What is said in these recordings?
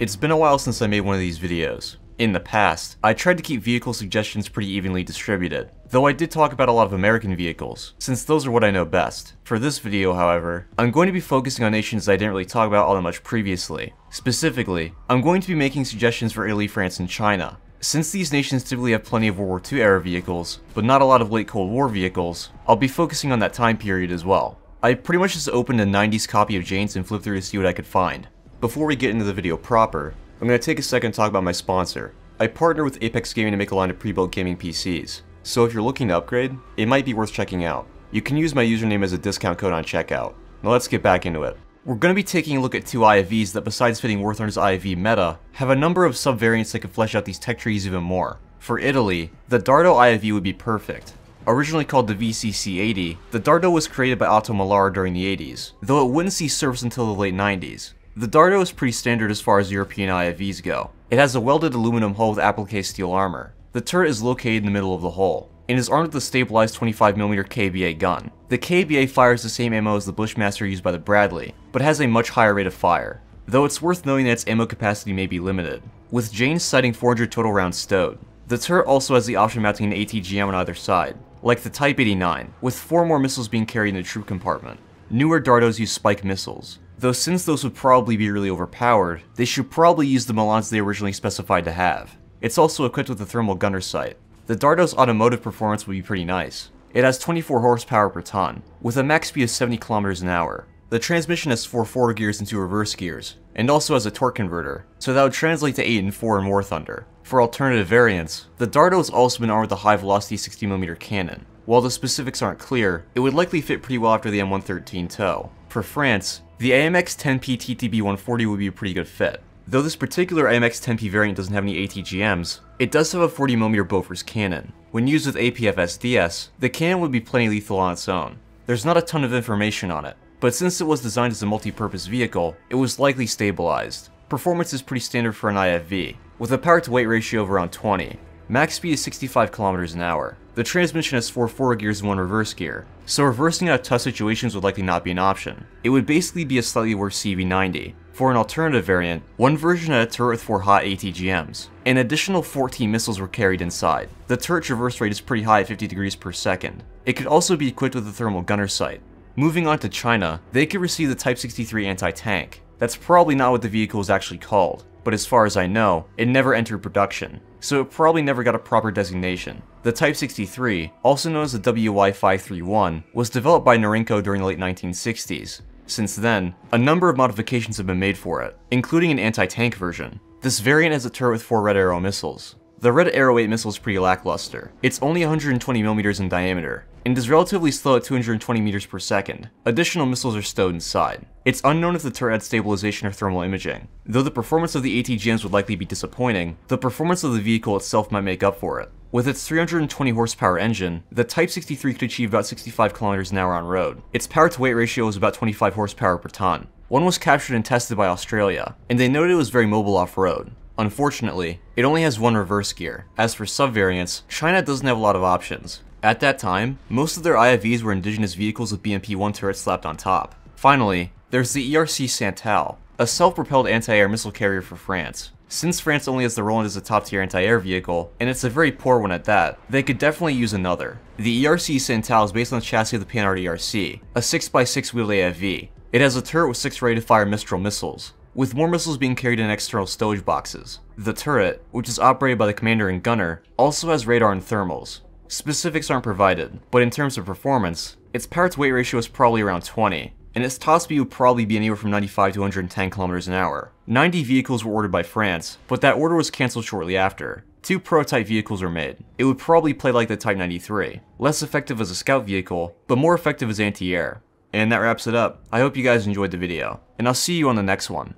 It's been a while since I made one of these videos. In the past, I tried to keep vehicle suggestions pretty evenly distributed, though I did talk about a lot of American vehicles, since those are what I know best. For this video, however, I'm going to be focusing on nations I didn't really talk about all that much previously. Specifically, I'm going to be making suggestions for Italy, France, and China. Since these nations typically have plenty of World War II era vehicles, but not a lot of late Cold War vehicles, I'll be focusing on that time period as well. I pretty much just opened a 90s copy of Jane's and flipped through to see what I could find. Before we get into the video proper, I'm going to take a second to talk about my sponsor. I partner with Apex Gaming to make a line of pre-built gaming PCs, so if you're looking to upgrade, it might be worth checking out. You can use my username as a discount code on checkout. Now let's get back into it. We're going to be taking a look at two IFVs that, besides fitting Warthorn's IFV meta, have a number of sub-variants that can flesh out these tech trees even more. For Italy, the Dardo IFV would be perfect. Originally called the VCC-80, the Dardo was created by Otto Mallar during the 80s, though it wouldn't see service until the late 90s. The Dardo is pretty standard as far as European IFVs go. It has a welded aluminum hull with applique steel armor. The turret is located in the middle of the hull, and is armed with a stabilized 25mm KBA gun. The KBA fires the same ammo as the Bushmaster used by the Bradley, but has a much higher rate of fire, though it's worth noting that its ammo capacity may be limited, with Jane's citing 400 total rounds stowed. The turret also has the option of mounting an ATGM on either side, like the Type 89, with 4 more missiles being carried in the troop compartment. Newer Dardos use spike missiles, though since those would probably be really overpowered, they should probably use the Milans they originally specified to have. It's also equipped with a thermal gunner sight. The Dardo's automotive performance would be pretty nice. It has 24 horsepower per ton, with a max speed of 70 km an hour. The transmission has 4 forward gears and 2 reverse gears, and also has a torque converter, so that would translate to 8 and 4 in War Thunder. For alternative variants, the Dardo has also been armed with a high-velocity 60mm cannon. While the specifics aren't clear, it would likely fit pretty well after the M113 TOW. For France, the AMX-10P TTB 140 would be a pretty good fit. Though this particular AMX-10P variant doesn't have any ATGMs, it does have a 40mm Bofors cannon. When used with APFSDS, the cannon would be plenty lethal on its own. There's not a ton of information on it, but since it was designed as a multi-purpose vehicle, it was likely stabilized. Performance is pretty standard for an IFV, with a power-to-weight ratio of around 20. Max speed is 65 km an hour. The transmission has 4 forward gears and 1 reverse gear, so reversing out of tough situations would likely not be an option. It would basically be a slightly worse CV90. For an alternative variant, one version had a turret with 4 hot ATGMs. An additional 14 missiles were carried inside. The turret traverse rate is pretty high at 50 degrees per second. It could also be equipped with a thermal gunner sight. Moving on to China, they could receive the Type 63 anti-tank. That's probably not what the vehicle is actually called, but as far as I know, it never entered production, so it probably never got a proper designation. The Type 63, also known as the WY531, was developed by Norinco during the late 1960s. Since then, a number of modifications have been made for it, including an anti-tank version. This variant has a turret with 4 Red Arrow missiles. The Red Arrow 8 missile is pretty lackluster. It's only 120mm in diameter, and is relatively slow at 220 meters per second. Additional missiles are stowed inside. It's unknown if the turret had stabilization or thermal imaging. Though the performance of the ATGMs would likely be disappointing, the performance of the vehicle itself might make up for it. With its 320 horsepower engine, the Type 63 could achieve about 65 km an hour on road. Its power-to-weight ratio is about 25 horsepower per ton. One was captured and tested by Australia, and they noted it was very mobile off-road. Unfortunately, it only has 1 reverse gear. As for sub-variants, China doesn't have a lot of options. At that time, most of their IFVs were indigenous vehicles with BMP-1 turrets slapped on top. Finally, there's the ERC SANTAL, a self-propelled anti-air missile carrier for France. Since France only has the Roland as a top-tier anti-air vehicle, and it's a very poor one at that, they could definitely use another. The ERC SANTAL is based on the chassis of the Panhard ERC, a 6x6 wheeled AFV. It has a turret with 6 ready-to-fire Mistral missiles, with more missiles being carried in external stowage boxes. The turret, which is operated by the commander and gunner, also has radar and thermals. Specifics aren't provided, but in terms of performance, its power-to-weight ratio is probably around 20, and its top speed would probably be anywhere from 95 to 110 km an hour. 90 vehicles were ordered by France, but that order was cancelled shortly after. 2 prototype vehicles were made. It would probably play like the Type 93, less effective as a scout vehicle, but more effective as anti-air. And that wraps it up. I hope you guys enjoyed the video, and I'll see you on the next one.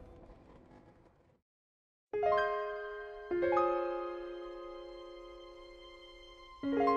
You